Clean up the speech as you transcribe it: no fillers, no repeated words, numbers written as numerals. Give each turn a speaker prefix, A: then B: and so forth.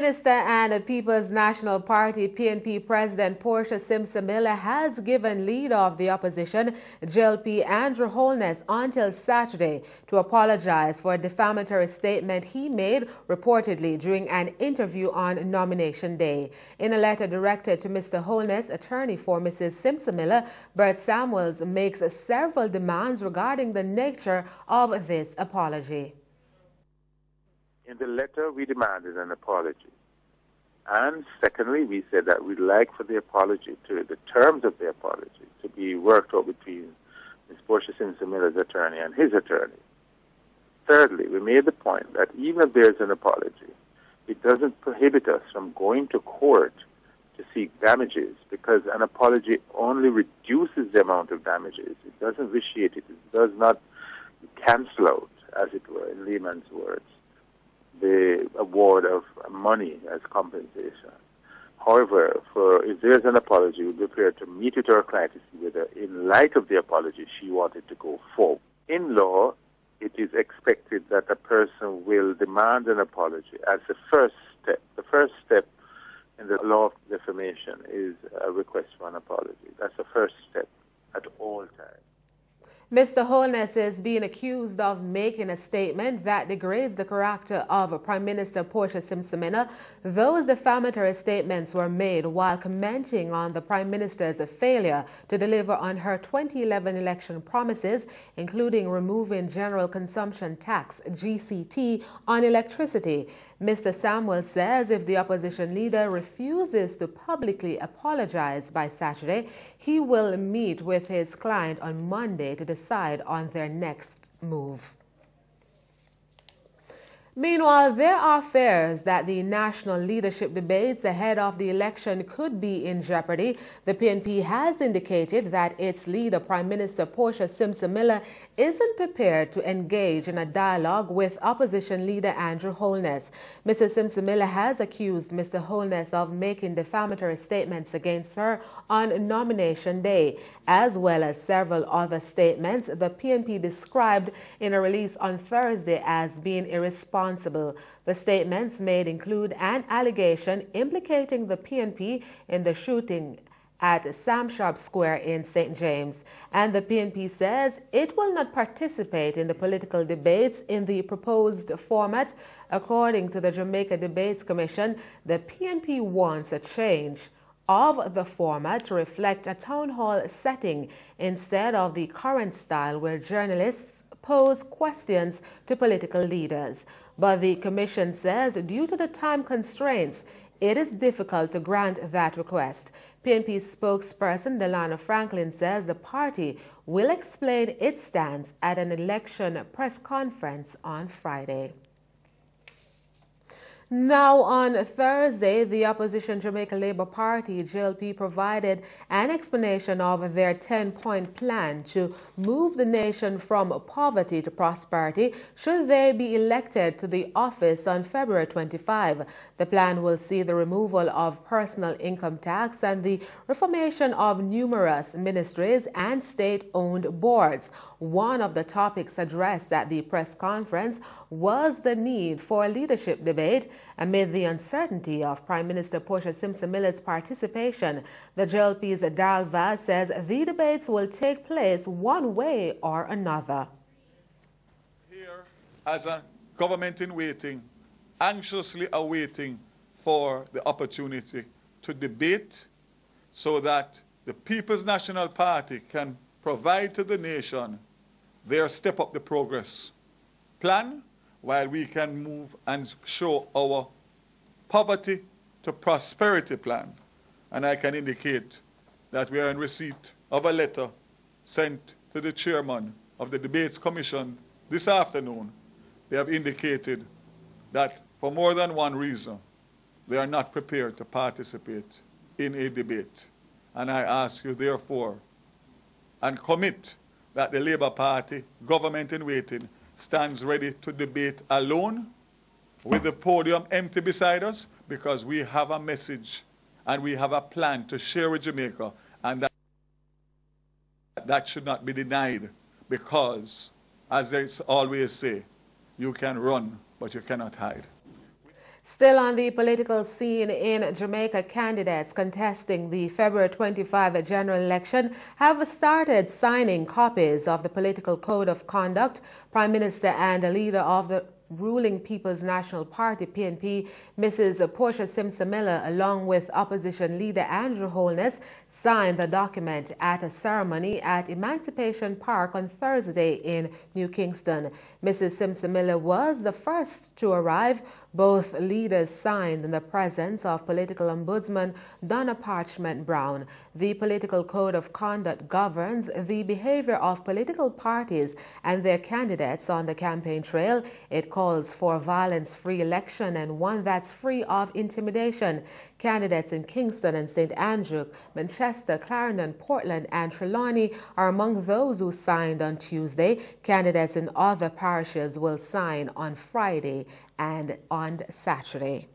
A: Minister and the People's National Party PNP President Portia Simpson-Miller has given leader of the opposition, JLP Andrew Holness, until Saturday to apologize for a defamatory statement he made reportedly during an interview on nomination day. In a letter directed to Mr. Holness, attorney for Mrs. Simpson-Miller, Bert Samuels, makes several demands regarding the nature of this apology.
B: In the letter, we demanded an apology. And secondly, we said that we'd like for the apology, the terms of the apology, to be worked out between Ms. Portia Simpson-Miller's attorney and his attorney. Thirdly, we made the point that even if there's an apology, it doesn't prohibit us from going to court to seek damages, because an apology only reduces the amount of damages. It doesn't vitiate it. It does not cancel out, as it were, in layman's words, the award of money as compensation. However, if there's an apology, we're prepared to meet with our client to see whether, in light of the apology, she wanted to go forward. In law, it is expected that a person will demand an apology as the first step. The first step in the law of defamation is a request for an apology. That's the first step at all times.
A: Mr. Holness is being accused of making a statement that degrades the character of Prime Minister Portia Simpson-Miller. Those defamatory statements were made while commenting on the Prime Minister's failure to deliver on her 2011 election promises, including removing General Consumption Tax, GCT, on electricity. Mr. Samuel says if the opposition leader refuses to publicly apologize by Saturday, he will meet with his client on Monday to decide on their next move. Meanwhile, there are fears that the national leadership debates ahead of the election could be in jeopardy. The PNP has indicated that its leader, Prime Minister Portia Simpson-Miller, isn't prepared to engage in a dialogue with opposition leader Andrew Holness. Mr. Simpson-Miller has accused Mr. Holness of making defamatory statements against her on nomination day, as well as several other statements the PNP described in a release on Thursday as being irresponsible. The statements made include an allegation implicating the PNP in the shooting at Sam Sharp Square in St. James, and the PNP says it will not participate in the political debates in the proposed format. According to the Jamaica Debates Commission, the PNP wants a change of the format to reflect a town hall setting instead of the current style where journalists pose questions to political leaders. But the Commission says due to the time constraints, it is difficult to grant that request. PNP spokesperson Delana Franklin says the party will explain its stance at an election press conference on Friday. Now, on Thursday, the opposition Jamaica Labour Party, JLP, provided an explanation of their 10-point plan to move the nation from poverty to prosperity should they be elected to the office on February 25. The plan will see the removal of personal income tax and the reformation of numerous ministries and state-owned boards. One of the topics addressed at the press conference was the need for a leadership debate amid the uncertainty of Prime Minister Portia Simpson-Miller's participation. The JLP's Darrell Vaz says the debates will take place one way or another.
C: Here, as a government in waiting, anxiously awaiting for the opportunity to debate so that the People's National Party can provide to the nation their Step Up the Progress plan, while we can move and show our poverty to prosperity plan. And I can indicate that we are in receipt of a letter sent to the chairman of the Debates Commission this afternoon. They have indicated that for more than one reason, they are not prepared to participate in a debate. And I ask you therefore, and commit that the Labour Party, government in waiting, stands ready to debate alone with the podium empty beside us, because we have a message and we have a plan to share with Jamaica, and that should not be denied, because, as they always say, you can run, but you cannot hide.
A: Still on the political scene in Jamaica, candidates contesting the February 25 general election have started signing copies of the Political Code of Conduct. Prime Minister and leader of the ruling People's National Party, PNP, Mrs. Portia Simpson-Miller, along with opposition leader Andrew Holness, signed the document at a ceremony at Emancipation Park on Thursday in New Kingston. Mrs. Simpson-Miller was the first to arrive. Both leaders signed in the presence of political ombudsman Donna Parchment Brown. The Political Code of Conduct governs the behavior of political parties and their candidates on the campaign trail. It calls for a violence-free election and one that's free of intimidation. Candidates in Kingston and St. Andrew, Manchester, Clarendon, Portland, and Trelawney are among those who signed on Tuesday. Candidates in other parishes will sign on Friday and on Saturday.